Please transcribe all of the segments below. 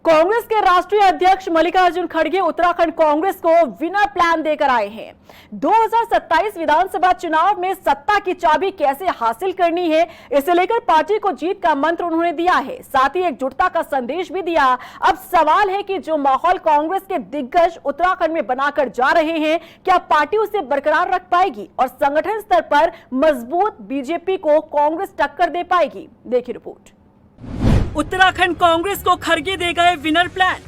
कांग्रेस के राष्ट्रीय अध्यक्ष मल्लिकार्जुन खड़गे उत्तराखंड कांग्रेस को विनर प्लान देकर आए हैं। 2027 विधानसभा चुनाव में सत्ता की चाबी कैसे हासिल करनी है, इसे लेकर पार्टी को जीत का मंत्र उन्होंने दिया है। साथ ही एकजुटता का संदेश भी दिया। अब सवाल है कि जो माहौल कांग्रेस के दिग्गज उत्तराखंड में बनाकर जा रहे हैं, क्या पार्टी उसे बरकरार रख पाएगी और संगठन स्तर पर मजबूत बीजेपी को कांग्रेस टक्कर दे पाएगी। देखिए रिपोर्ट। उत्तराखंड कांग्रेस को खड़गे दे गए विनर प्लान।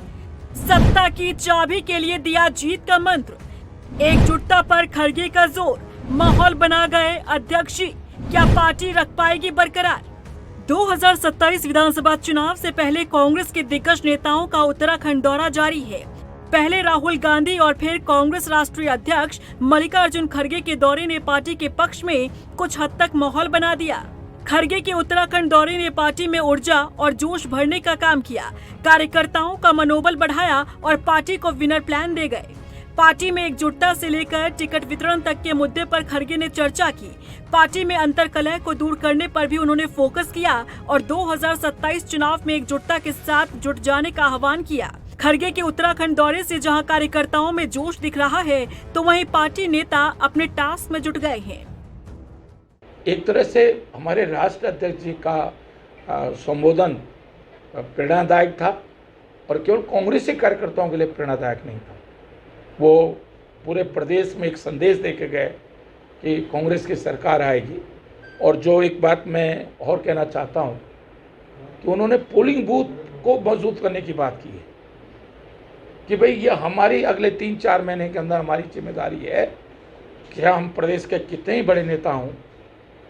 सत्ता की चाबी के लिए दिया जीत का मंत्र। एकजुटता पर खड़गे का जोर। माहौल बना गए अध्यक्ष। क्या पार्टी रख पाएगी बरकरार? 2027 विधानसभा चुनाव से पहले कांग्रेस के दिग्गज नेताओं का उत्तराखंड दौरा जारी है। पहले राहुल गांधी और फिर कांग्रेस राष्ट्रीय अध्यक्ष मल्लिकार्जुन खड़गे के दौरे ने पार्टी के पक्ष में कुछ हद तक माहौल बना दिया। खड़गे के उत्तराखंड दौरे ने पार्टी में ऊर्जा और जोश भरने का काम किया, कार्यकर्ताओं का मनोबल बढ़ाया और पार्टी को विनर प्लान दे गए। पार्टी में एकजुटता से लेकर टिकट वितरण तक के मुद्दे पर खड़गे ने चर्चा की। पार्टी में अंतर्कलह को दूर करने पर भी उन्होंने फोकस किया और 2027 चुनाव में एकजुटता के साथ जुट जाने का आह्वान किया। खड़गे के उत्तराखंड दौरे से जहां कार्यकर्ताओं में जोश दिख रहा है, तो वहीं पार्टी नेता अपने टास्क में जुट गए हैं। एक तरह से हमारे राष्ट्र अध्यक्ष जी का संबोधन प्रेरणादायक था और केवल कांग्रेसी कार्यकर्ताओं के लिए प्रेरणादायक नहीं था। वो पूरे प्रदेश में एक संदेश दे के गए कि कांग्रेस की सरकार आएगी। और जो एक बात मैं और कहना चाहता हूँ कि उन्होंने पोलिंग बूथ को मजबूत करने की बात की है कि भाई ये हमारी अगले 3-4 महीने के अंदर हमारी जिम्मेदारी है कि हम प्रदेश के कितने ही बड़े नेता हों,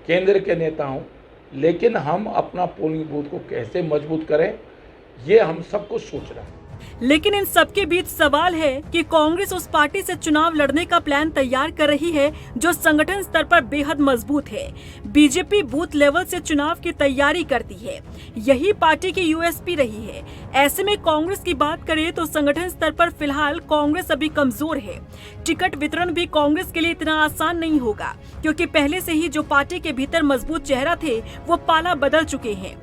केंद्र के नेता हों, लेकिन हम अपना पोलिंग बूथ को कैसे मजबूत करें, ये हम सबको सोचना है। लेकिन इन सबके बीच सवाल है कि कांग्रेस उस पार्टी से चुनाव लड़ने का प्लान तैयार कर रही है जो संगठन स्तर पर बेहद मजबूत है। बीजेपी बूथ लेवल से चुनाव की तैयारी करती है, यही पार्टी की यूएसपी रही है। ऐसे में कांग्रेस की बात करें तो संगठन स्तर पर फिलहाल कांग्रेस अभी कमजोर है। टिकट वितरण भी कांग्रेस के लिए इतना आसान नहीं होगा, क्योंकि पहले से ही जो पार्टी के भीतर मजबूत चेहरा थे वो पाला बदल चुके हैं।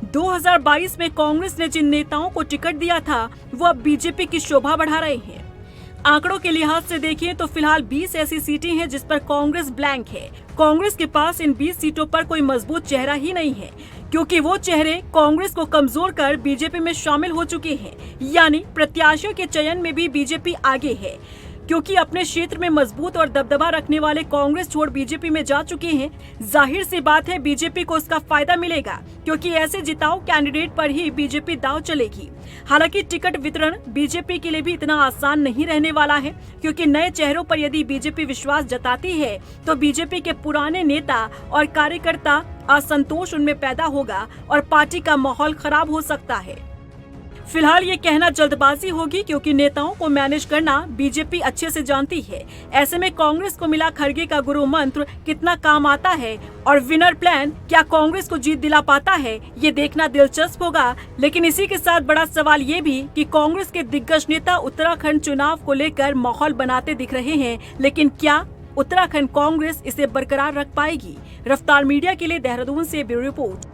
2022 में कांग्रेस ने जिन नेताओं को टिकट दिया था, वो अब बीजेपी की शोभा बढ़ा रहे हैं। आंकड़ों के लिहाज से देखें तो फिलहाल 20 ऐसी सीटें हैं जिस पर कांग्रेस ब्लैंक है। कांग्रेस के पास इन 20 सीटों पर कोई मजबूत चेहरा ही नहीं है, क्योंकि वो चेहरे कांग्रेस को कमजोर कर बीजेपी में शामिल हो चुके हैं। यानी प्रत्याशियों के चयन में भी बीजेपी आगे है, क्योंकि अपने क्षेत्र में मजबूत और दबदबा रखने वाले कांग्रेस छोड़ बीजेपी में जा चुके हैं। जाहिर सी बात है बीजेपी को उसका फायदा मिलेगा, क्योंकि ऐसे जिताऊ कैंडिडेट पर ही बीजेपी दांव चलेगी। हालांकि टिकट वितरण बीजेपी के लिए भी इतना आसान नहीं रहने वाला है, क्योंकि नए चेहरों पर यदि बीजेपी विश्वास जताती है तो बीजेपी के पुराने नेता और कार्यकर्ता असंतोष उनमें पैदा होगा और पार्टी का माहौल खराब हो सकता है। फिलहाल ये कहना जल्दबाजी होगी, क्योंकि नेताओं को मैनेज करना बीजेपी अच्छे से जानती है। ऐसे में कांग्रेस को मिला खड़गे का गुरु मंत्र कितना काम आता है और विनर प्लान क्या कांग्रेस को जीत दिला पाता है, ये देखना दिलचस्प होगा। लेकिन इसी के साथ बड़ा सवाल ये भी कि कांग्रेस के दिग्गज नेता उत्तराखंड चुनाव को लेकर माहौल बनाते दिख रहे हैं, लेकिन क्या उत्तराखंड कांग्रेस इसे बरकरार रख पाएगी? रफ्तार मीडिया के लिए देहरादून से ब्यूरो रिपोर्ट।